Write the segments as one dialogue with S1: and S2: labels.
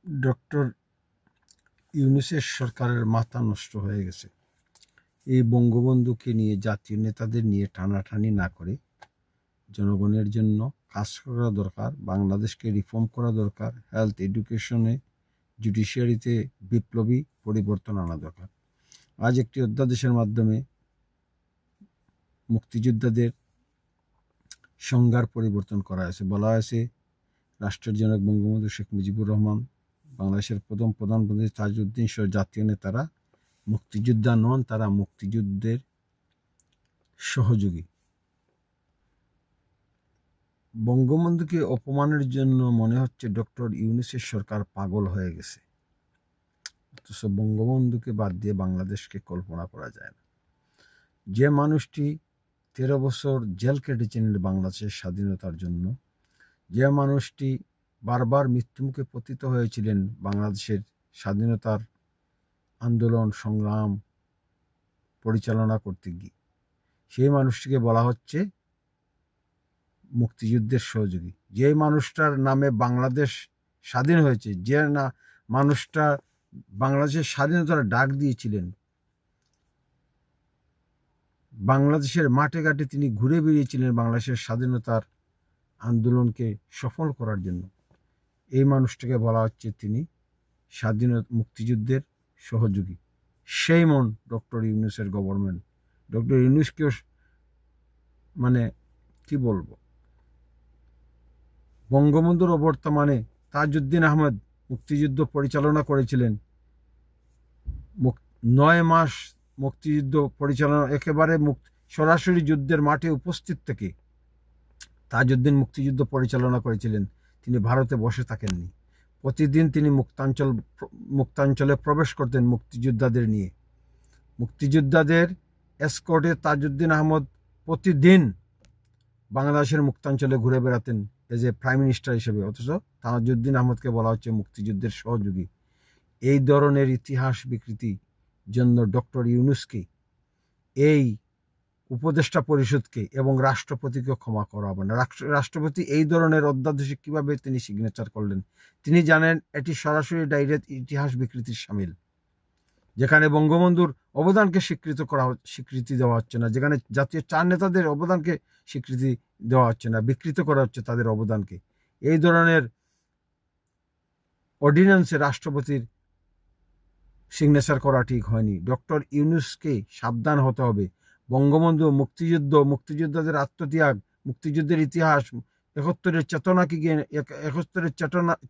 S1: Doctor ইউনূসের সরকারের মাথা নষ্ট হয়ে গেছে। এই বঙ্গবন্ধুকে নিয়ে, জাতীয় নেতাদের নিয়ে টানাটানি না করে জনগণের জন্য কাজ করা দরকার। বাংলাদেশকে রিফর্ম করা দরকার। হেলথ, এডুকেশনে, জুডিশিয়ারিতে বিপ্লবী পরিবর্তন আনা দরকার। আজ একটি অধ্যাদেশের মাধ্যমে মুক্তিযোদ্ধাদের সংজ্ঞার পরিবর্তন করা হয়েছে। বলা হয়েছে রাষ্ট্রের জনক বঙ্গবন্ধু শেখ মুজিবুর রহমান, বাংলাদেশের প্রথম প্রধানমন্ত্রী তাজউদ্দিন সহ জাতীয় নেতারা মুক্তিযোদ্ধা নন, তারা মুক্তিযুদ্ধের সহযোগী। বঙ্গবন্ধুকে অপমানের জন্য মনে হচ্ছে ডক্টর ইউনূসের সরকার পাগল হয়ে গেছে। অথচ বঙ্গবন্ধুকে বাদ দিয়ে বাংলাদেশকে কল্পনা করা যায় না। যে মানুষটি 13 বছর জেল কেটেছেন বাংলাদেশের স্বাধীনতার জন্য, যে মানুষটি বারবার মৃত্যুমুখে পতিত হয়েছিলেন বাংলাদেশের স্বাধীনতার আন্দোলন সংগ্রাম পরিচালনা করতে গিয়ে, সেই মানুষটিকে বলা হচ্ছে মুক্তিযুদ্ধের সহযোগী। যে মানুষটার নামে বাংলাদেশ স্বাধীন হয়েছে, যে না মানুষটা বাংলাদেশের স্বাধীনতার ডাক দিয়েছিলেন, বাংলাদেশের মাঠে ঘাটে তিনি ঘুরে বেরিয়েছিলেন বাংলাদেশের স্বাধীনতার আন্দোলনকে সফল করার জন্য, এই মানুষটাকে বলা হচ্ছে তিনি স্বাধীনতা মুক্তিযুদ্ধের সহযোগী। সেই মন ডক্টর ইউনূসের গভর্নমেন্ট। ডক্টর ইউনূসকেও মানে কি বলবো, বঙ্গবন্ধুর অবর্তমানে তাজউদ্দিন আহমেদ মুক্তিযুদ্ধ পরিচালনা করেছিলেন। 9 মাস মুক্তিযুদ্ধ পরিচালনা, একেবারে সরাসরি যুদ্ধের মাঠে উপস্থিত থেকে তাজউদ্দিন মুক্তিযুদ্ধ পরিচালনা করেছিলেন। তিনি ভারতে বসে থাকেননি। প্রতিদিন তিনি মুক্তাঞ্চলে প্রবেশ করতেন মুক্তিযোদ্ধাদের নিয়ে। মুক্তিযোদ্ধাদের এসকর্টে তাজউদ্দিন আহমদ প্রতিদিন বাংলাদেশের মুক্তাঞ্চলে ঘুরে বেড়াতেন এজ এ প্রাইম মিনিস্টার হিসেবে। অথচ তাজউদ্দিন আহমদকে বলা হচ্ছে মুক্তিযুদ্ধের সহযোগী। এই ধরনের ইতিহাস বিকৃতির জন্য ডক্টর ইউনূসকে, এই উপদেষ্টা পরিষদকে এবং রাষ্ট্রপতিকে ক্ষমা করা হবে না। রাষ্ট্রপতি এই ধরনের অধ্যাদেশে কিভাবে তিনি সিগনেচার করলেন? তিনি জানেন এটি সরাসরি ডাইরেক্ট ইতিহাস বিকৃতির সামিল, যেখানে বঙ্গবন্ধুর অবদানকে স্বীকৃতি দেওয়া হচ্ছে না, যেখানে জাতীয় 4 নেতাদের অবদানকে স্বীকৃতি দেওয়া হচ্ছে না, বিকৃত করা হচ্ছে তাদের অবদানকে। এই ধরনের অর্ডিন্যান্সে রাষ্ট্রপতির সিগনেচার করা ঠিক হয়নি। ডক্টর ইউনূসকে সাবধান হতে হবে। বঙ্গবন্ধু, মুক্তিযুদ্ধ, মুক্তিযোদ্ধাদের আত্মত্যাগ, মুক্তিযুদ্ধের ইতিহাস, 71-এর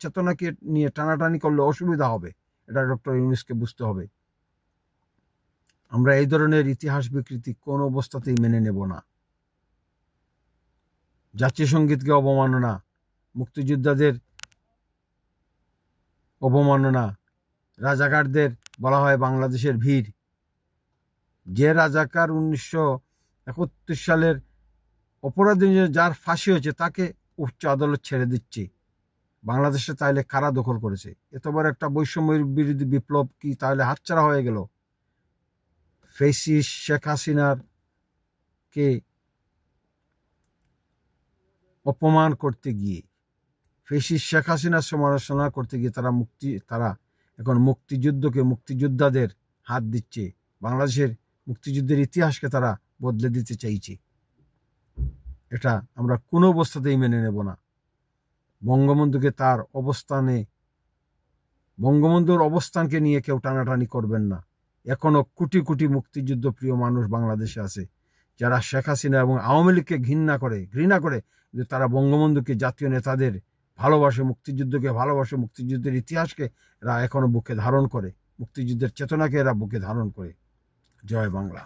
S1: চেতনাকে নিয়ে টানাটানি করলে অসুবিধা হবে। এটা ডক্টর ইউনূসকে বুঝতে হবে। আমরা এই ধরনের ইতিহাস বিকৃতি কোন অবস্থাতেই মেনে নেব না। জাতীয় সঙ্গীতকে অবমাননা, মুক্তিযোদ্ধাদের অবমাননা, রাজাকারদের বলা হয় বাংলাদেশের ভিড়। যে রাজাকার 1971 সালের অপরাধী যার ফাঁসি হয়েছে তাকে উচ্চ আদালত ছেড়ে দিচ্ছে। বাংলাদেশে তাহলে কারা দখল করেছে? এত বড় একটা বৈষম্য বিরোধী বিপ্লব কি তাহলে হাতছাড়া হয়ে গেল? ফ্যাসিস্ট শেখ হাসিনার কে অপমান করতে গিয়ে, ফ্যাসিস্ট শেখ হাসিনার সমালোচনা করতে গিয়ে তারা এখন মুক্তিযুদ্ধকে, মুক্তিযোদ্ধাদের হাত দিচ্ছে। বাংলাদেশের মুক্তিযুদ্ধের ইতিহাসকে তারা বদলে দিতে চাইছে। এটা আমরা কোনো অবস্থাতেই মেনে নেব না। বঙ্গবন্ধুকে তার অবস্থানে, বঙ্গবন্ধুর অবস্থানকে নিয়ে কেউ টানাটানি করবেন না। এখনো কোটি কোটি মুক্তিযুদ্ধ প্রিয় মানুষ বাংলাদেশে আছে, যারা শেখ হাসিনা এবং আওয়ামী লীগকে ঘৃণা করে, যে তারা বঙ্গবন্ধুকে, জাতীয় নেতাদের ভালোবাসে, মুক্তিযুদ্ধকে ভালোবাসে, মুক্তিযুদ্ধের ইতিহাসকে এরা এখনো বুকে ধারণ করে, মুক্তিযুদ্ধের চেতনাকে এরা বুকে ধারণ করে। জয় বাংলা।